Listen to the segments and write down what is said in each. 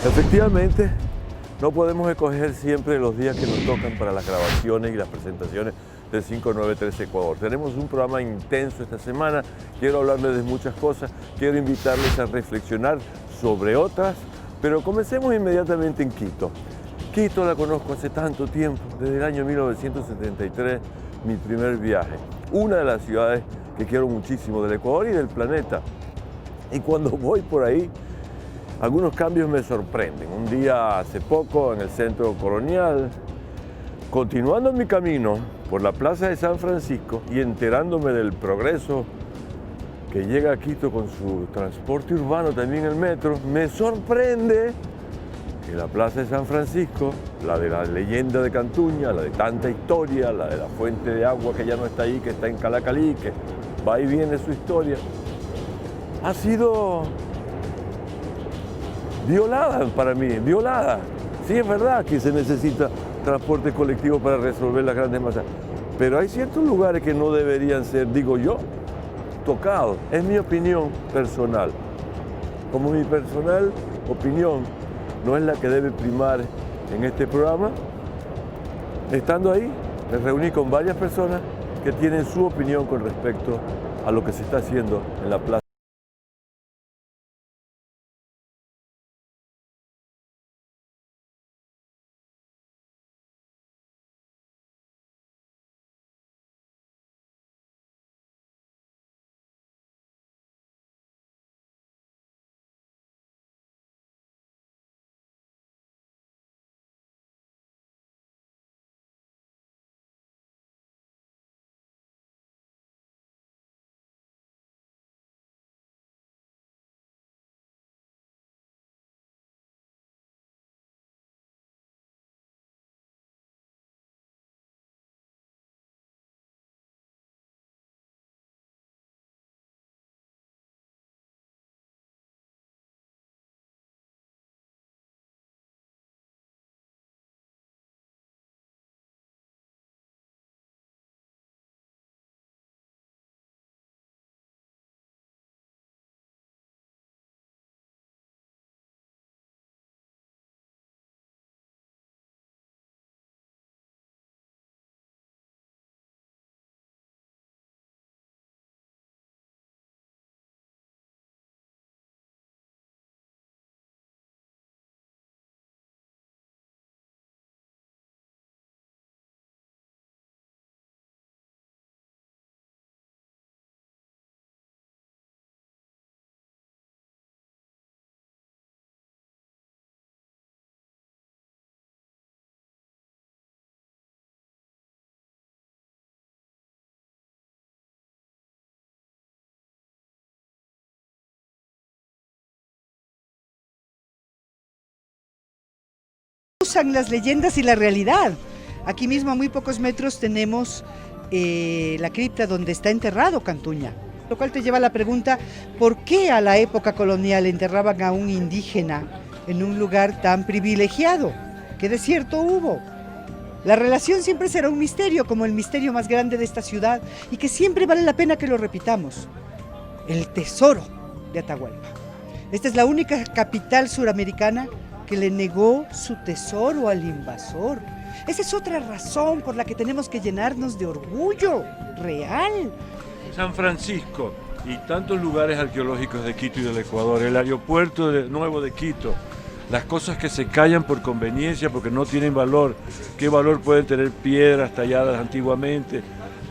Efectivamente, no podemos escoger siempre los días que nos tocan para las grabaciones y las presentaciones del 593 Ecuador. Tenemos un programa intenso esta semana, quiero hablarles de muchas cosas, quiero invitarles a reflexionar sobre otras, pero comencemos inmediatamente en Quito. Quito la conozco hace tanto tiempo, desde el año 1973, mi primer viaje. Una de las ciudades que quiero muchísimo del Ecuador y del planeta. Y cuando voy por ahí, algunos cambios me sorprenden. Un día hace poco en el centro colonial, continuando mi camino por la plaza de San Francisco y enterándome del progreso que llega a Quito con su transporte urbano, también el metro, me sorprende que la plaza de San Francisco, la de la leyenda de Cantuña, la de tanta historia, la de la fuente de agua que ya no está ahí, que está en Calacalí, que va y viene su historia, ha sido violada para mí, violada. Sí, es verdad que se necesita transporte colectivo para resolver las grandes masas, pero hay ciertos lugares que no deberían ser, digo yo, tocados. Es mi opinión personal. Como mi personal opinión no es la que debe primar en este programa, estando ahí, me reuní con varias personas que tienen su opinión con respecto a lo que se está haciendo en la plaza. Usan las leyendas y la realidad. Aquí mismo a muy pocos metros tenemos la cripta donde está enterrado Cantuña, lo cual te lleva a la pregunta, ¿por qué a la época colonial enterraban a un indígena en un lugar tan privilegiado? ¿Qué desierto hubo? La relación siempre será un misterio, como el misterio más grande de esta ciudad, y que siempre vale la pena que lo repitamos: el tesoro de Atahualpa. Esta es la única capital suramericana que le negó su tesoro al invasor. Esa es otra razón por la que tenemos que llenarnos de orgullo real. San Francisco y tantos lugares arqueológicos de Quito y del Ecuador, el aeropuerto nuevo de Quito, las cosas que se callan por conveniencia porque no tienen valor. ¿Qué valor pueden tener piedras talladas antiguamente,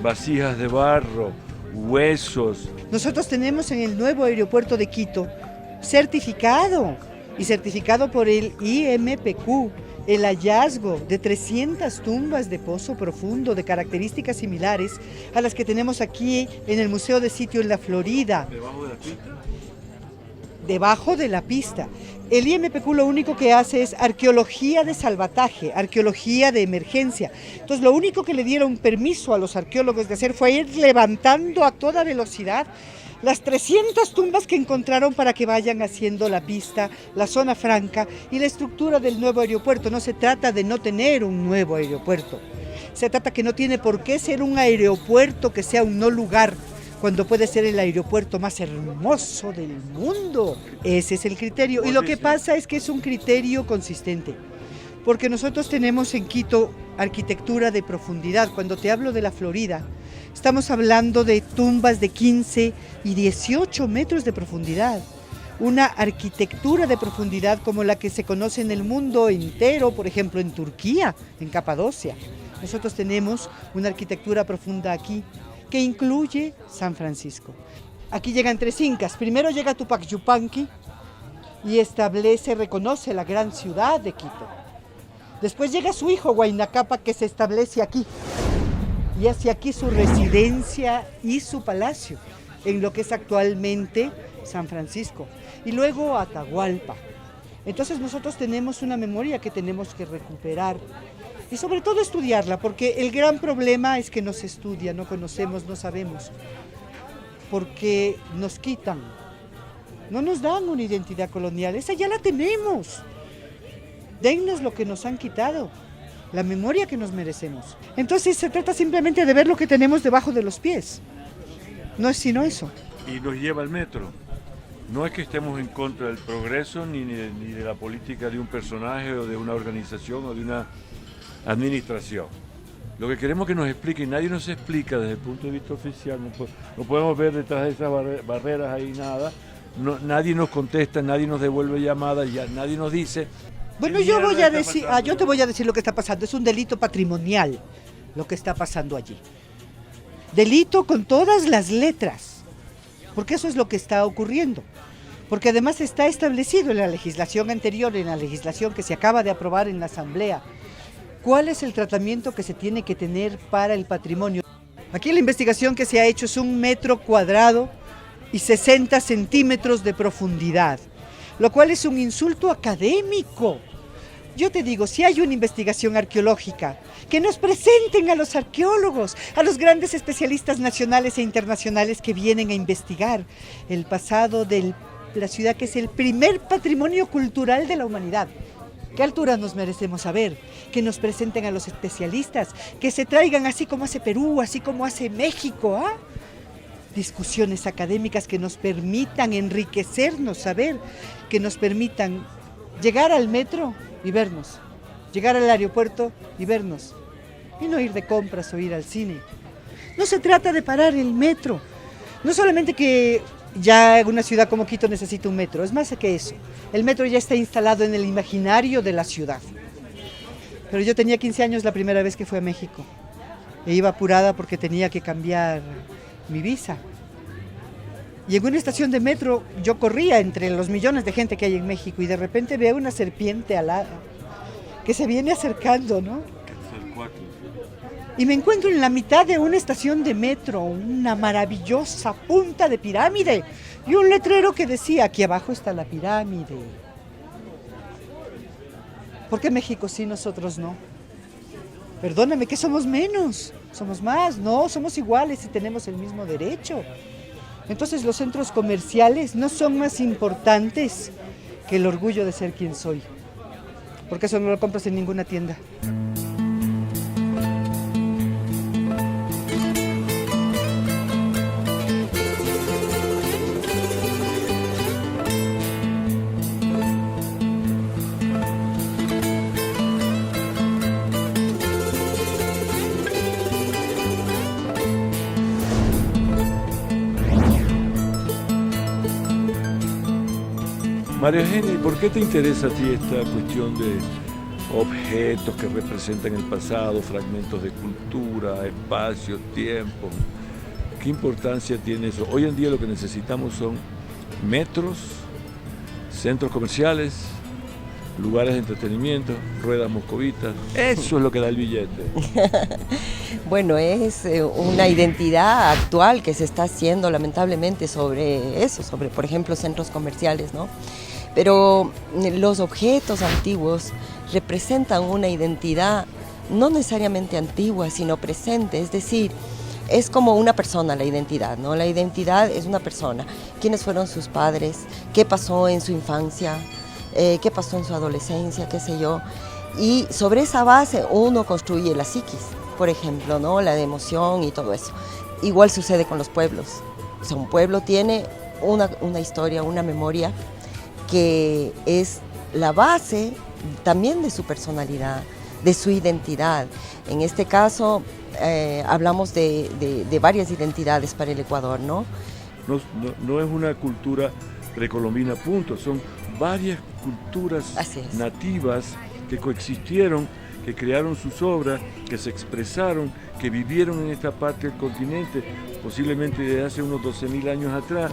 vasijas de barro, huesos? Nosotros tenemos en el nuevo aeropuerto de Quito certificado por el IMPQ, el hallazgo de 300 tumbas de pozo profundo de características similares a las que tenemos aquí en el Museo de Sitio en la Florida. ¿Debajo de la pista? Debajo de la pista. El IMPQ lo único que hace es arqueología de salvataje, arqueología de emergencia. Entonces lo único que le dieron permiso a los arqueólogos de hacer fue ir levantando a toda velocidad las 300 tumbas que encontraron para que vayan haciendo la pista, la zona franca y la estructura del nuevo aeropuerto. No se trata de no tener un nuevo aeropuerto, se trata que no tiene por qué ser un aeropuerto que sea un no lugar, cuando puede ser el aeropuerto más hermoso del mundo. Ese es el criterio. Y lo que pasa es que es un criterio consistente, porque nosotros tenemos en Quito arquitectura de profundidad. Cuando te hablo de la Florida, estamos hablando de tumbas de 15 y 18 metros de profundidad. Una arquitectura de profundidad como la que se conoce en el mundo entero, por ejemplo en Turquía, en Capadocia. Nosotros tenemos una arquitectura profunda aquí, que incluye San Francisco. Aquí llegan 3 incas. Primero llega Tupac Yupanqui y reconoce la gran ciudad de Quito. Después llega su hijo Huayna Cápac, que se establece aquí y hace aquí su residencia y su palacio, en lo que es actualmente San Francisco. Y luego Atahualpa. Entonces nosotros tenemos una memoria que tenemos que recuperar y sobre todo estudiarla, porque el gran problema es que no se estudia, no conocemos, no sabemos, porque nos quitan, no nos dan una identidad colonial, esa ya la tenemos. Dennos lo que nos han quitado, la memoria que nos merecemos. Entonces se trata simplemente de ver lo que tenemos debajo de los pies, no es sino eso. Y nos lleva al metro. No es que estemos en contra del progreso ni de la política de un personaje o de una organización o de una administración. Lo que queremos que nos explique, y nadie nos explica desde el punto de vista oficial, no podemos ver detrás de esas barreras ahí nada, nadie nos contesta, nadie nos devuelve llamadas, nadie nos dice. Bueno, yo te voy a decir lo que está pasando, es un delito patrimonial lo que está pasando allí. Delito con todas las letras, porque eso es lo que está ocurriendo. Porque además está establecido en la legislación anterior, en la legislación que se acaba de aprobar en la Asamblea, ¿cuál es el tratamiento que se tiene que tener para el patrimonio? Aquí la investigación que se ha hecho es 1 metro cuadrado y 60 centímetros de profundidad, lo cual es un insulto académico. Yo te digo, si hay una investigación arqueológica, que nos presenten a los arqueólogos, a los grandes especialistas nacionales e internacionales que vienen a investigar el pasado de la ciudad, que es el primer patrimonio cultural de la humanidad. ¿Qué altura nos merecemos saber? Que nos presenten a los especialistas, que se traigan así como hace Perú, así como hace México, ¿ah? Discusiones académicas que nos permitan enriquecernos, saber, que nos permitan llegar al metro y vernos, llegar al aeropuerto y vernos, y no ir de compras o ir al cine. No se trata de parar el metro, no solamente que ya una ciudad como Quito necesita un metro, es más que eso. El metro ya está instalado en el imaginario de la ciudad. Pero yo tenía 15 años la primera vez que fui a México. E iba apurada porque tenía que cambiar mi visa. Y en una estación de metro yo corría entre los millones de gente que hay en México y de repente veo una serpiente alada que se viene acercando, ¿no? Y me encuentro en la mitad de una estación de metro, una maravillosa punta de pirámide y un letrero que decía, aquí abajo está la pirámide. ¿Por qué México sí, nosotros no? Perdóname, ¿qué somos menos? ¿Somos más? No, somos iguales y tenemos el mismo derecho. Entonces los centros comerciales no son más importantes que el orgullo de ser quien soy, porque eso no lo compras en ninguna tienda. María Eugenia, ¿por qué te interesa a ti esta cuestión de objetos que representan el pasado, fragmentos de cultura, espacio, tiempo? ¿Qué importancia tiene eso? Hoy en día lo que necesitamos son metros, centros comerciales, lugares de entretenimiento, ruedas moscovitas. Eso es lo que da el billete. Bueno, es una identidad actual que se está haciendo lamentablemente sobre eso, sobre, por ejemplo, centros comerciales, ¿no? Pero los objetos antiguos representan una identidad no necesariamente antigua, sino presente, es decir, es como una persona la identidad, ¿no? La identidad es una persona. ¿Quiénes fueron sus padres? ¿Qué pasó en su infancia? ¿Qué pasó en su adolescencia? ¿Qué sé yo? Y sobre esa base uno construye la psiquis, por ejemplo, ¿no? La de emoción y todo eso. Igual sucede con los pueblos. O sea, un pueblo tiene una historia, una memoria que es la base también de su personalidad, de su identidad. En este caso, hablamos de varias identidades para el Ecuador, ¿no? No es una cultura precolombina, punto. Son varias culturas nativas que coexistieron, que crearon sus obras, que se expresaron, que vivieron en esta parte del continente, posiblemente desde hace unos 12.000 años atrás,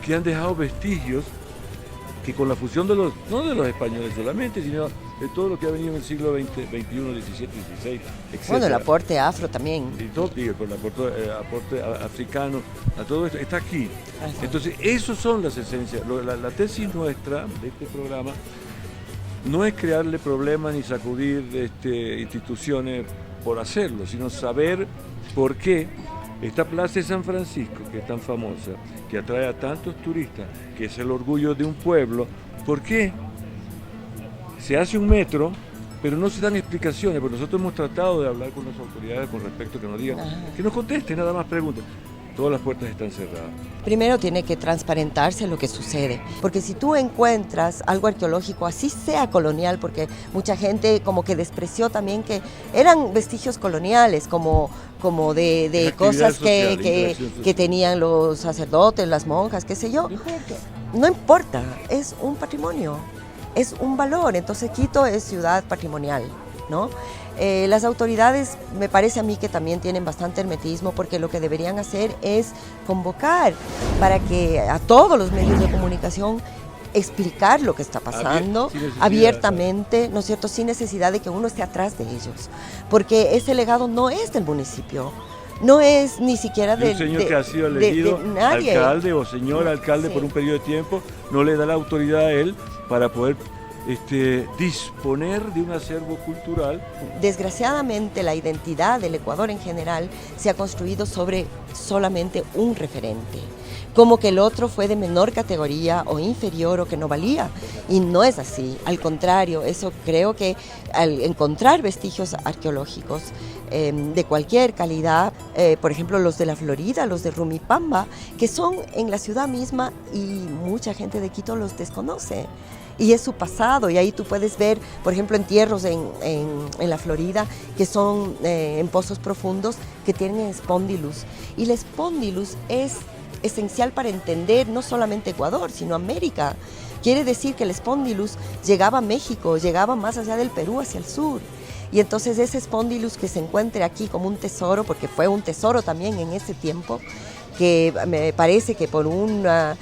que han dejado vestigios que con la fusión de no de los españoles solamente, sino de todo lo que ha venido en el siglo XX, XXI, XVII, XVI, etc. Bueno, el aporte afro también. Y todo, digo, con el aporte africano, a todo esto, está aquí. Entonces, esos son las esencias. La tesis nuestra de este programa no es crearle problemas ni sacudir instituciones por hacerlo, sino saber por qué esta plaza de San Francisco, que es tan famosa, que atrae a tantos turistas, que es el orgullo de un pueblo, ¿por qué se hace un metro, pero no se dan explicaciones? Porque nosotros hemos tratado de hablar con las autoridades con respecto a que nos digan, que nos contesten, nada más preguntas. Todas las puertas están cerradas. Primero tiene que transparentarse lo que sucede, porque si tú encuentras algo arqueológico, así sea colonial, porque mucha gente como que despreció también que eran vestigios coloniales, como de cosas social, que tenían los sacerdotes, las monjas, qué sé yo. No importa, es un patrimonio, es un valor. Entonces Quito es ciudad patrimonial, ¿no? Las autoridades me parece a mí que también tienen bastante hermetismo, porque lo que deberían hacer es convocar para que a todos los medios de comunicación explicar lo que está pasando abiertamente, ¿no es cierto?, sin necesidad de que uno esté atrás de ellos, porque ese legado no es del municipio, no es ni siquiera de un señor que ha sido elegido nadie. Alcalde o señor alcalde por un periodo de tiempo, no le da la autoridad a él para poder disponer de un acervo cultural. Desgraciadamente, la identidad del Ecuador en general se ha construido sobre solamente un referente, como que el otro fue de menor categoría o inferior o que no valía, y no es así. Al contrario, eso creo que al encontrar vestigios arqueológicos de cualquier calidad, por ejemplo los de la Florida, los de Rumipamba, que son en la ciudad misma y mucha gente de Quito los desconoce. Y es su pasado, y ahí tú puedes ver, por ejemplo, entierros en la Florida, que son en pozos profundos, que tienen espóndilus. Y el espóndilus es esencial para entender no solamente Ecuador, sino América. Quiere decir que el espóndilus llegaba a México, llegaba más allá del Perú, hacia el sur. Y entonces ese espóndilus que se encuentre aquí como un tesoro, porque fue un tesoro también en ese tiempo, que me parece que por una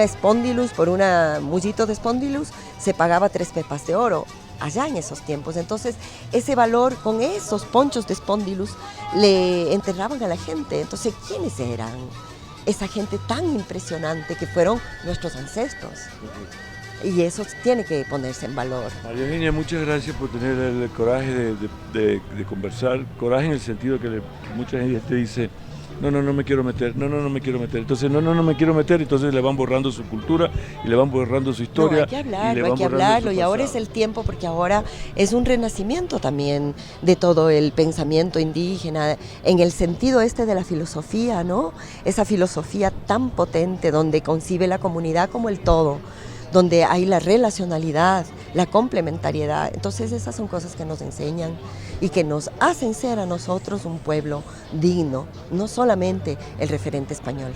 espóndilus, por un mullito de espóndilus, se pagaba 3 pepas de oro allá en esos tiempos. Entonces, ese valor, con esos ponchos de espóndilus, le enterraban a la gente. Entonces, ¿quiénes eran? Esa gente tan impresionante que fueron nuestros ancestros. Y eso tiene que ponerse en valor. María Eugenia, muchas gracias por tener el coraje de conversar. Coraje en el sentido que mucha gente te dice, no me quiero meter, no me quiero meter. Entonces, no me quiero meter, entonces le van borrando su cultura y le van borrando su historia. No, hay que hablarlo, y ahora es el tiempo, porque ahora es un renacimiento también de todo el pensamiento indígena, en el sentido de la filosofía, ¿no? Esa filosofía tan potente donde concibe la comunidad como el todo, donde hay la relacionalidad, la complementariedad. Entonces esas son cosas que nos enseñan y que nos hacen ser a nosotros un pueblo digno, no solamente el referente español.